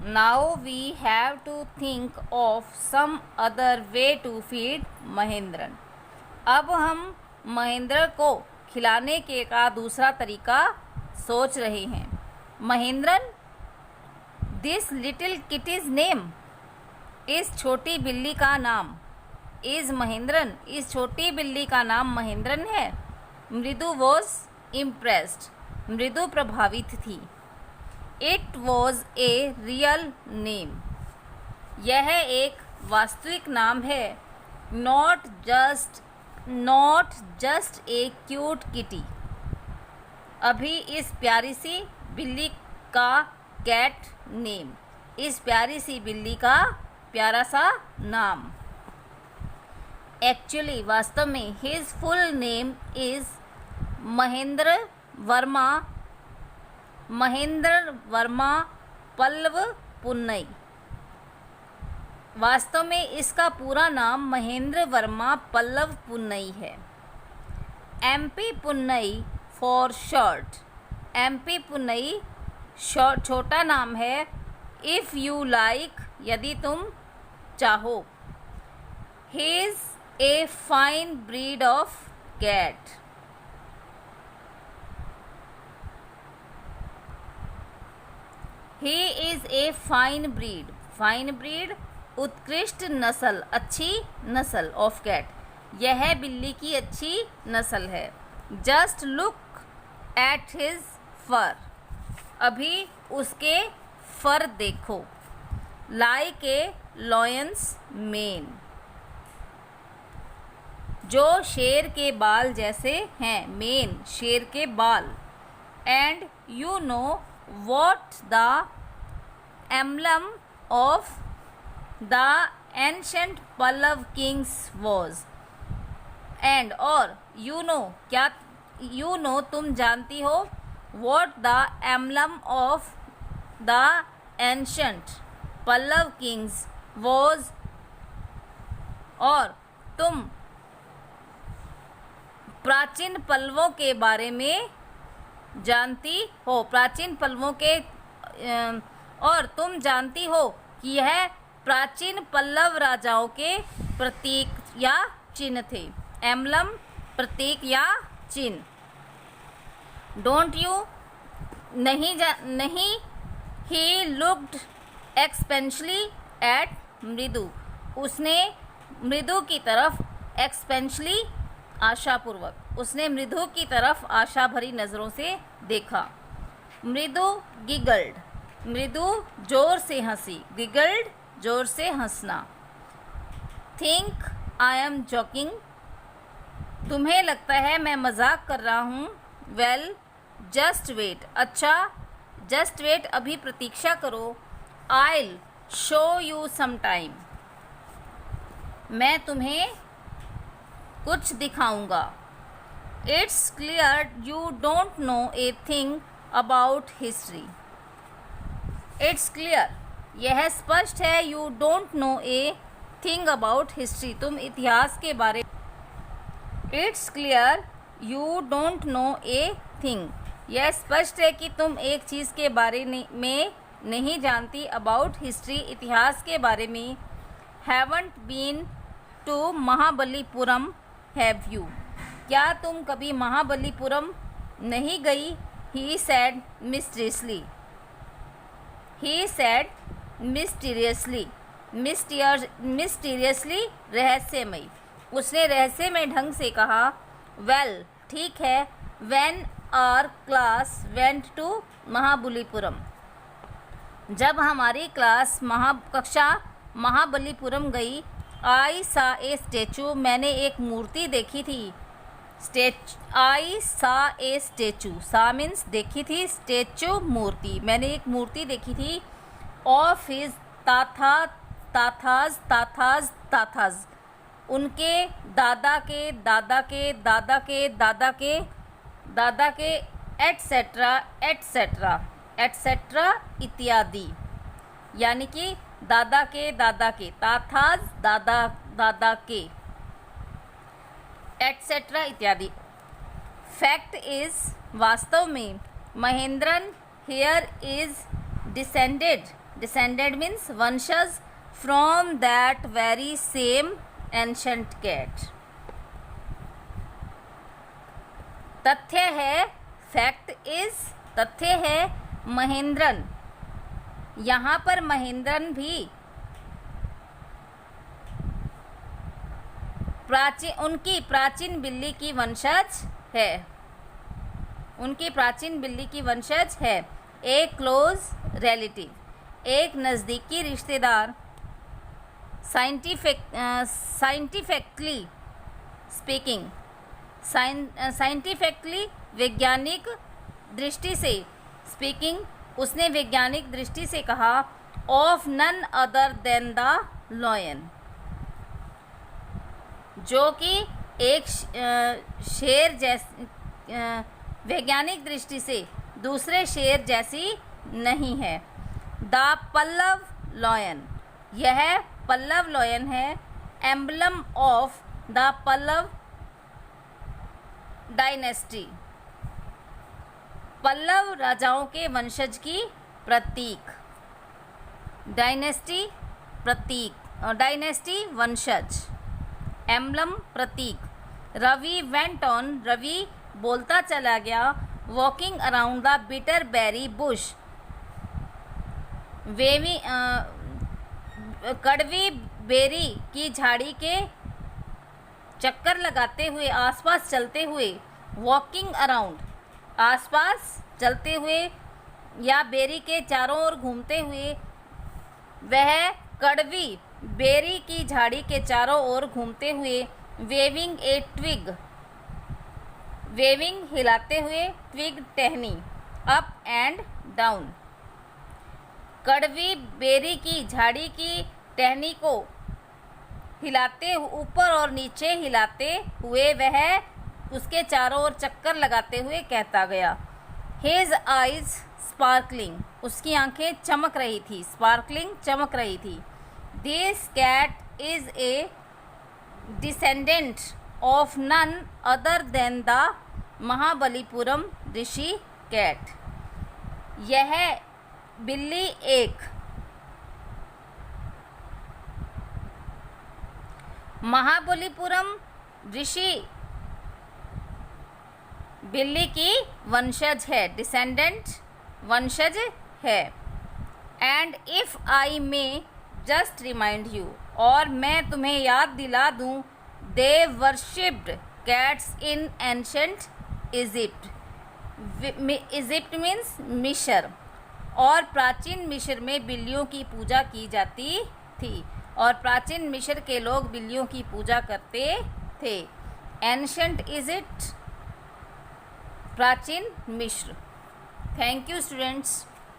Now we have to think of some other way to feed Mahendran. अब हम महेंद्र को खिलाने के का दूसरा तरीका सोच रहे हैं। Mahendran, this little kitty's name, इस छोटी बिल्ली का नाम, इज महेंद्रन, इस छोटी बिल्ली का नाम महेंद्रन है। मृदु वॉज इम्प्रेस्ड, मृदु प्रभावित थी। It was a real name, यह एक वास्तविक नाम है। Not just a cute kitty, अभी इस प्यारी सी बिल्ली का कैट नेम, इस प्यारी सी बिल्ली का प्यारा सा नाम। एक्चुअली, वास्तव में, his full name is Mahendra Varma Pallava Punnai. वास्तव में इसका पूरा नाम महेंद्र वर्मा पल्लव पुन्नई है। MP Punnai for short, MP Punnai छोटा नाम है। इफ़ यू लाइक, यदि तुम चाहो। He is a fine breed of cat, he is a fine breed उत्कृष्ट नस्ल, अच्छी नस्ल ऑफ कैट, यह बिल्ली की अच्छी नस्ल है। जस्ट लुक एट हिज फर, अभी उसके फर देखो। लाइक ए लॉयंस मेन, जो शेर के बाल जैसे हैं, मेन शेर के बाल। And you know what the emblem of the ancient Pallava kings was. And और यू नो, क्या यू नो तुम जानती हो, what the emblem of the ancient Pallava kings was, और तुम प्राचीन पल्लवों के बारे में जानती हो, प्राचीन पल्लवों के और तुम जानती हो कि यह प्राचीन पल्लव राजाओं के प्रतीक या चिन्ह थे। एम्बलम, प्रतीक या चिन्ह। डोंट यू, नहीं। ही लुक्ड एक्सपेंशली एट मृदु, उसने मृदु की तरफ, एक्सपेंशली आशापूर्वक, उसने मृदु की तरफ आशा भरी नज़रों से देखा। मृदु गिगल्ड, मृदु जोर से हंसी। गिगल्ड, जोर से हंसना। थिंक आई एम जोकिंग, तुम्हें लगता है मैं मजाक कर रहा हूँ। वेल जस्ट वेट, अच्छा जस्ट वेट, अभी प्रतीक्षा करो। आइल शो यू सम टाइम, मैं तुम्हें कुछ दिखाऊंगा। It's clear you don't know a thing about history, it's clear, यह स्पष्ट है। You don't know a thing about history, तुम इतिहास के बारे। It's clear you don't know a thing, यह स्पष्ट है कि तुम एक चीज़ के बारे में नहीं जानती। अबाउट हिस्ट्री, इतिहास के बारे में। Haven't been to Mahabalipuram have you, क्या तुम कभी महाबलीपुरम नहीं गई। He said mysteriously, he said mysteriously, रहस्यमयी, उसने रहस्यमय ढंग से कहा। वेल, ठीक है। When our class went to Mahabalipuram, जब हमारी क्लास कक्षा महाबलीपुरम गई। आई सा ए स्टेचू, मैंने एक मूर्ति देखी थी। आई सा ए स्टेचू, सा मीन्स देखी थी, स्टेचू मूर्ति, मैंने एक मूर्ति देखी थी। ऑफ हिज ताथाज, उनके दादा के दादा के दादा के दादा के दादा के एटसेट्रा एटसेट्रा एटसेट्रा इत्यादि, यानी कि दादा के दादा के, ताथाज दादा दादा के, एटसेट्रा इत्यादि। फैक्ट इज, वास्तव में, Mahendran here is descended descended means वंशज from that very same ancient cat. तथ्य है, फैक्ट इज, तथ्य है महेंद्रन, यहाँ पर महेंद्रन भी उनकी प्राचीन बिल्ली की वंशज है, उनकी प्राचीन बिल्ली की वंशज है। ए क्लोज रिलेटिव, एक नज़दीकी रिश्तेदार। साइंटिफिकली स्पीकिंग, साइंटिफिकली वैज्ञानिक दृष्टि से, स्पीकिंग उसने वैज्ञानिक दृष्टि से कहा, of none other than the lion, जो कि एक शेर जैसी, वैज्ञानिक दृष्टि से दूसरे शेर जैसी नहीं है। द पल्लव लॉयन, यह पल्लव लॉयन है। Emblem of the Pallava dynasty, Pallava राजाओं के वंशज की प्रतीक। डायनेस्टी प्रतीक, डायनेस्टी वंशज, एम्बलम प्रतीक। रवि वेंट ऑन, रवि बोलता चला गया, walking around the bitter berry bush, कड़वी बेरी की झाड़ी के चक्कर लगाते हुए, आसपास चलते हुए। वॉकिंग अराउंड, आसपास चलते हुए या बेरी के चारों ओर घूमते हुए। वह कड़वी बेरी की झाड़ी के चारों ओर घूमते हुए। वेविंग ए ट्विग, वेविंग हिलाते हुए, ट्विग टहनी, अप एंड डाउन। कड़वी बेरी की झाड़ी की टहनी को हिलाते, ऊपर और नीचे हिलाते हुए वह उसके चारों ओर चक्कर लगाते हुए कहता गया। हिज आइज स्पार्कलिंग, उसकी आंखें चमक रही थी, स्पार्कलिंग चमक रही थी। This cat is a descendant of none other than the Mahabalipuram rishi cat, यह बिल्ली एक महाबलीपुरम ऋषि बिल्ली की वंशज है, डिसेंडेंट वंशज है। And if I may just remind you, और मैं तुम्हें याद दिला दूं, they worshipped cats in ancient Egypt, Egypt means मिस्र, और प्राचीन मिस्र में बिल्लियों की पूजा की जाती थी, और प्राचीन मिस्र के लोग बिल्लियों की पूजा करते थे। एंशंट इजिप्ट, प्राचीन मिस्र। Thank you students.